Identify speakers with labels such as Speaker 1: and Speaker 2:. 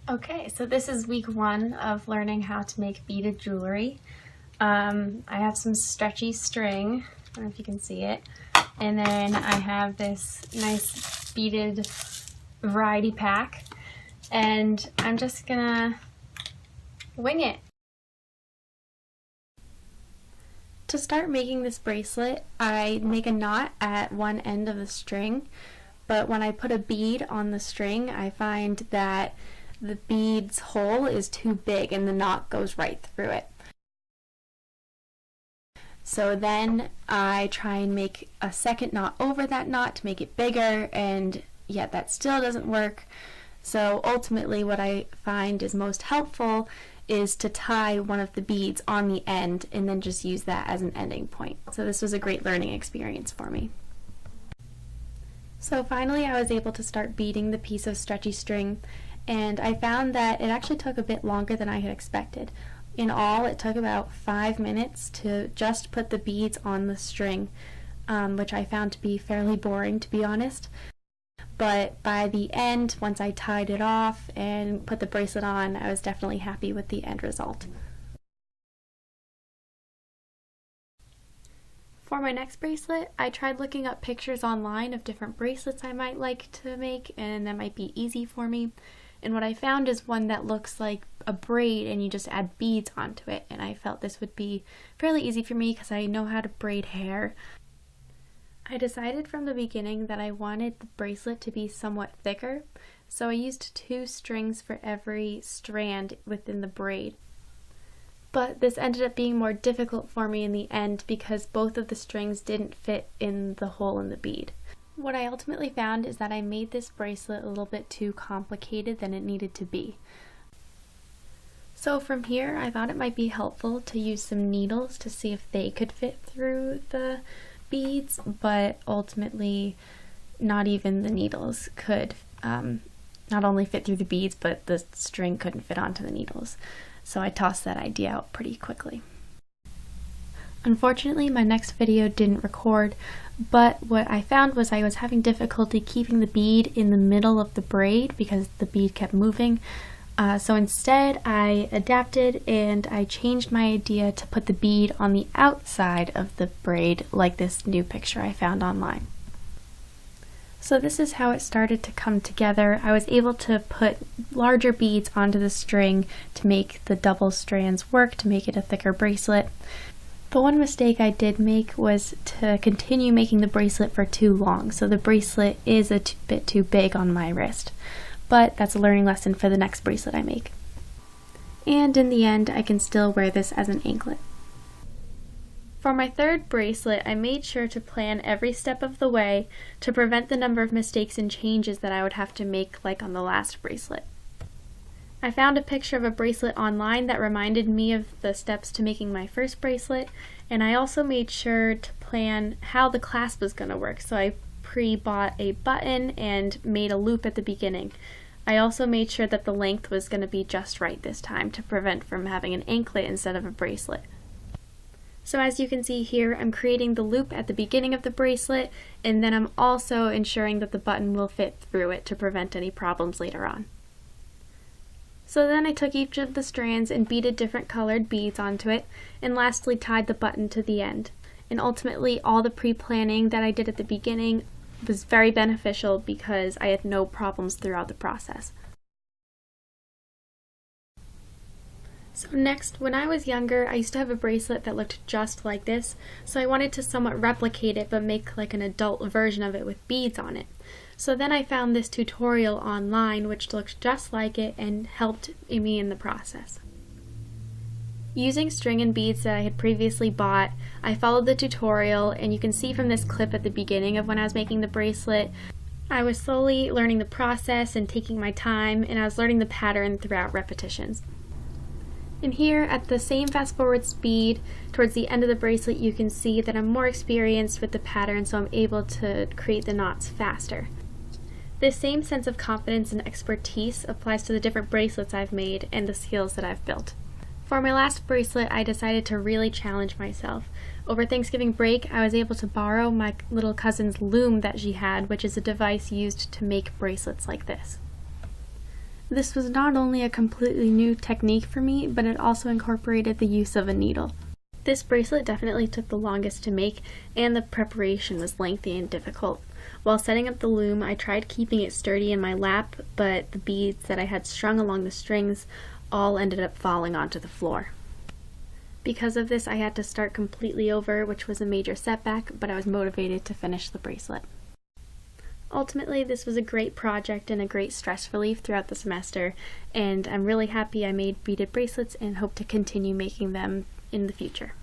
Speaker 1: Okay, so this is week 1 of learning how to make beaded jewelry. I have some stretchy string, I don't know if you can see it, and then I have this nice beaded variety pack, and I'm just gonna wing it. To start making this bracelet, I make a knot at one end of the string, but when I put a bead on the string, I find that the bead's hole is too big and the knot goes right through it. So then I try and make a second knot over that knot to make it bigger, and yet that still doesn't work. So ultimately what I find is most helpful is to tie one of the beads on the end and then just use that as an ending point. So this was a great learning experience for me. So finally I was able to start beading the piece of stretchy string, and I found that it actually took a bit longer than I had expected. In all, it took about 5 minutes to just put the beads on the string, which I found to be fairly boring, to be honest. But by the end, once I tied it off and put the bracelet on, I was definitely happy with the end result. For my next bracelet, I tried looking up pictures online of different bracelets I might like to make, and that might be easy for me. And what I found is one that looks like a braid and you just add beads onto it, and I felt this would be fairly easy for me because I know how to braid hair. I decided from the beginning that I wanted the bracelet to be somewhat thicker, so I used 2 strings for every strand within the braid. But this ended up being more difficult for me in the end because both of the strings didn't fit in the hole in the bead. What I ultimately found is that I made this bracelet a little bit too complicated than it needed to be. So from here, I thought it might be helpful to use some needles to see if they could fit through the beads, but ultimately not even the needles could not only fit through the beads, but the string couldn't fit onto the needles. So I tossed that idea out pretty quickly. Unfortunately, my next video didn't record, but what I found was I was having difficulty keeping the bead in the middle of the braid because the bead kept moving. So instead, I adapted and I changed my idea to put the bead on the outside of the braid, like this new picture I found online. So this is how it started to come together. I was able to put larger beads onto the string to make the double strands work, to make it a thicker bracelet. The one mistake I did make was to continue making the bracelet for too long, so the bracelet is a bit too big on my wrist. But that's a learning lesson for the next bracelet I make. And in the end, I can still wear this as an anklet. For my third bracelet, I made sure to plan every step of the way to prevent the number of mistakes and changes that I would have to make like on the last bracelet. I found a picture of a bracelet online that reminded me of the steps to making my first bracelet, and I also made sure to plan how the clasp was going to work, so I pre-bought a button and made a loop at the beginning. I also made sure that the length was going to be just right this time to prevent from having an anklet instead of a bracelet. So as you can see here, I'm creating the loop at the beginning of the bracelet, and then I'm also ensuring that the button will fit through it to prevent any problems later on. So then I took each of the strands and beaded different colored beads onto it, and lastly tied the button to the end. And ultimately all the pre-planning that I did at the beginning was very beneficial because I had no problems throughout the process. So next, when I was younger, I used to have a bracelet that looked just like this, so I wanted to somewhat replicate it but make like an adult version of it with beads on it. So then I found this tutorial online which looked just like it and helped me in the process. Using string and beads that I had previously bought, I followed the tutorial, and you can see from this clip at the beginning of when I was making the bracelet, I was slowly learning the process and taking my time, and I was learning the pattern throughout repetitions. And here at the same fast forward speed, towards the end of the bracelet, you can see that I'm more experienced with the pattern, so I'm able to create the knots faster. This same sense of confidence and expertise applies to the different bracelets I've made and the skills that I've built. For my last bracelet, I decided to really challenge myself. Over Thanksgiving break, I was able to borrow my little cousin's loom that she had, which is a device used to make bracelets like this. This was not only a completely new technique for me, but it also incorporated the use of a needle. This bracelet definitely took the longest to make, and the preparation was lengthy and difficult. While setting up the loom, I tried keeping it sturdy in my lap, but the beads that I had strung along the strings all ended up falling onto the floor. Because of this, I had to start completely over, which was a major setback, but I was motivated to finish the bracelet. Ultimately, this was a great project and a great stress relief throughout the semester, and I'm really happy I made beaded bracelets and hope to continue making them in the future.